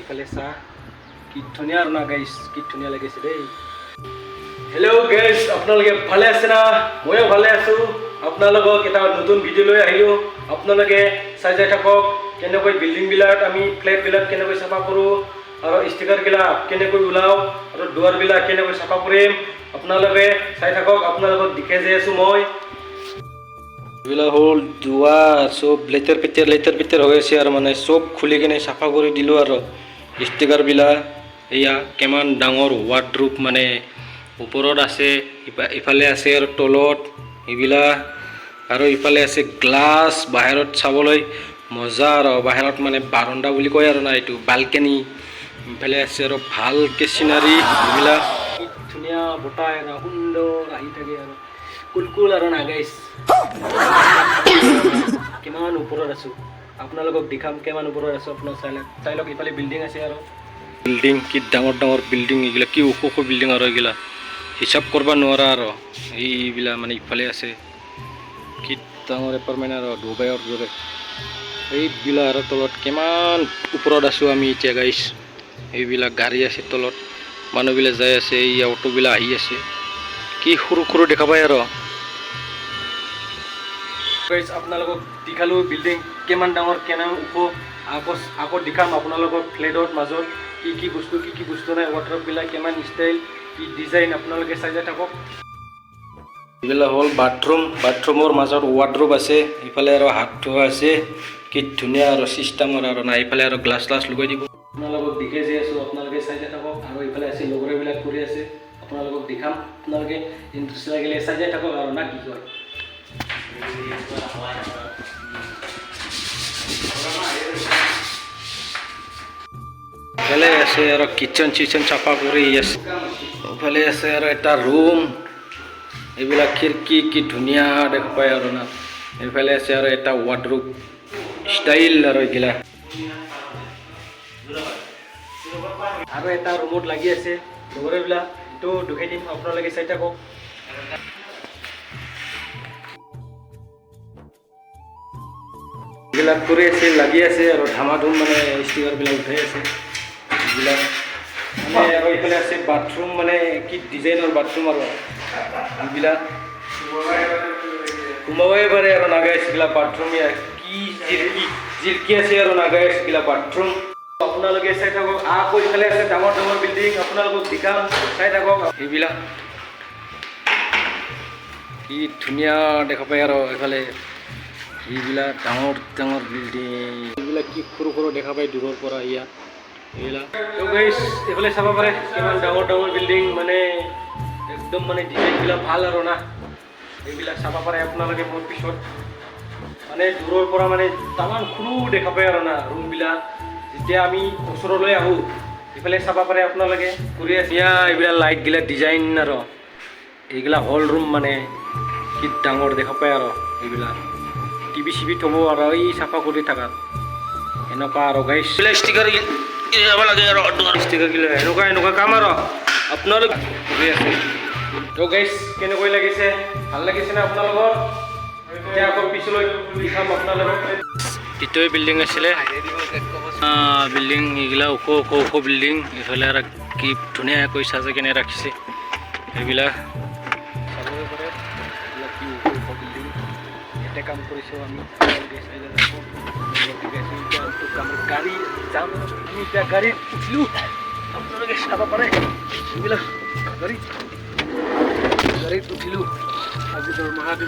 ইফালে চাহ কি ধুনীয়া আৰু না গাইছ, কি ধুনীয়া লাগিছে দেই। হেল্ল' গাইছ, আপোনালোকে ভালে আছে না? ময়ো ভালে আছোঁ। আপোনালোকক এটা নতুন ভিডিঅ' লৈ আহিলোঁ। আপোনালোকে চাই যাই থাকক কেনেকৈ বিল্ডিংবিলাক আমি ফ্লেটবিলাক কেনেকৈ চাফা কৰোঁ আৰু ষ্টিকাৰবিলাক কেনেকৈ ওলাওঁ আৰু দুৱাৰবিলাক কেনেকৈ চাফা কৰিম। আপোনালোকে চাই থাকক, আপোনালোকক দেখাই যাই আছোঁ মই। এইবিলাক হ'ল দুৱাৰ, চব লেতেৰ পেতেৰ হৈ আছে আৰু মানে চব খুলি কিনে চাফা কৰি দিলোঁ আৰু ষ্টিকাৰবিলাক। এয়া কিমান ডাঙৰ ৱাৰ্ডৰোব, মানে ওপৰত আছে, ইফালে আছে আৰু তলত এইবিলাক, আৰু ইফালে আছে গ্লাছ, বাহিৰত চাবলৈ মজা আৰু বাহিৰত মানে বাৰাণ্ডা বুলি কয় আৰু না, এইটো বালকনি। ইফালে আছে আৰু ভালকৈ চিনাৰী, এইবিলাক ধুনীয়া বতাহ আৰু সুন্দৰ আহি থাকে আৰু কুলকুল আৰু না গাইছ। কিমান ওপৰত আছোঁ আপোনালোকক দেখাম, কিমান ওপৰত আছোঁ আপোনাক চাই লওক। ইফালে বিল্ডিং আছে আৰু বিল্ডিং কি ডাঙৰ ডাঙৰ বিল্ডিং, এইগিলা কি ওখ ওখ বিল্ডিং আৰু এইগিলা হিচাপ কৰিব নোৱাৰা আৰু এইবিলাক মানে ইফালে আছে কি ডাঙৰ এপাৰ্টমেণ্ট আৰু ডুবাইৰ দৰে। এইবিলাক আৰু তলত কিমান ওপৰত আছোঁ আমি এতিয়া গাইছ। এইবিলাক গাড়ী আছে তলত, মানুহবিলাক যাই আছে, এই অটোবিলাক আহি আছে, কি সৰু সৰু দেখা পায় আৰু গাইছ। আপোনালোকক দেখালোঁ বিল্ডিং কিমান ডাঙৰ, কিমান ওখ। আকৌ দেখাম আপোনালোকক ফ্লেটৰ মাজত কি বস্তু নাই, ৱাৰ্ডৰোববিলাক কিমান ষ্টাইল, কি ডিজাইন, আপোনালোকে চাই যাই থাকক। এইবিলাক হ'ল বাথৰুমৰ মাজত ৱাৰ্ডৰোব আছে, ইফালে আৰু হাত ধোৱা আছে, কি ধুনীয়া আৰু চিষ্টেমৰ আৰু না, ইফালে আৰু গ্লাছ লগাই দিব। আপোনালোকক দেখাই যাই আছোঁ, আপোনালোকে চাই যাই থাকক। আৰু ইফালে আছে লগৰবিলাক কৰি আছে, আপোনালোকক দেখাম। আপোনালোকে ইণ্টাৰেষ্ট লাগিলে চাই যাই থাকক আৰু না, কি কয়। ইফালে আছে আৰু কিচেন চাফা কৰি আছে, ইফালে আছে আৰু এটা ৰুম, এইবিলাক খিৰিকী কি ধুনীয়া দেখা পায় আৰু না। এইফালে আছে আৰু এটা ৱাৰ্ডৰোব ষ্টাইল আৰু এইগিলা, আৰু এটা ৰুমত লাগি আছে লগৰবিলাক, এইটো দেখাই দিম, আপোনালোকে চাই থাকক। এইবিলাক কৰি আছে, লাগি আছে আৰু ধামাধুম, মানে ষ্টিকাৰবিলাক উঠাই আছে এইবিলাক মানে। আৰু এইফালে আছে বাথৰুম, মানে কি ডিজাইনৰ বাথৰুম আৰু এইবিলাক সোমাবই পাৰে আৰু নাগাইছ এইবিলাক বাথৰুম, কি জিৰকি আছে আৰু নাগাইছ এইবিলাক বাথৰুম। আপোনালোকে চাই থাকক। আকৌ এইফালে আছে ডাঙৰ ডাঙৰ বিল্ডিং, আপোনালোকক দেখাম, চাই থাকক। এইবিলাক কি ধুনীয়া দেখা পায় আৰু এইফালে এইবিলাক ডাঙৰ ডাঙৰ বিল্ডিং, এইবিলাক কি সৰু সৰু দেখা পায় দূৰৰ পৰা। এইবিলাক এইফালে চাব পাৰে কিমান ডাঙৰ ডাঙৰ বিল্ডিং, মানে একদম মানে ডিজাইনবিলাক ভাল আৰু না। এইবিলাক চাব পাৰে আপোনালোকে মোৰ পিছত, মানে দূৰৰ পৰা মানে তামান সৰু দেখা পায় আৰু না ৰুমবিলাক। যেতিয়া আমি ওচৰলৈ আহোঁ এইফালে চাব পাৰে আপোনালোকে কৰি আছে। এইবিলাক লাইটবিলাক ডিজাইন আৰু এইবিলাক হল ৰুম, মানে কি ডাঙৰ দেখা পায় আৰু এইবিলাক টিভি চিভি থ'ব আৰু এই চাফা কৰি থাকাত এনেকুৱা আৰু গাইছ। ষ্টিকাৰ যাব লাগে আৰু ষ্টিকাৰ গিলা এনেকুৱা কাম আৰু আপোনালোক কৰি আছে। তো গাইছ কেনেকৈ লাগিছে, ভাল লাগিছে না আপোনালোকৰ? এতিয়া আকৌ পিছলৈ দেখাম আপোনালোকক। এইটোৱে বিল্ডিং আছিলে, বিল্ডিং এইগিলা ওখ বিল্ডিং। এইফালে আৰু কি ধুনীয়াকৈ চাজাই কেনে ৰাখিছে, এইবিলাক চাবই পাৰে। এইবিলাক কি ওখ বিল্ডিং, ইয়াতে কাম কৰিছোঁ আমি। গাড়ী যাম, এতিয়া গাড়ীত উঠিলোঁ, আপোনালোকে চাব পাৰে। এইবিলাক গাড়ীত উঠিলোঁ আজি মহাদেৱ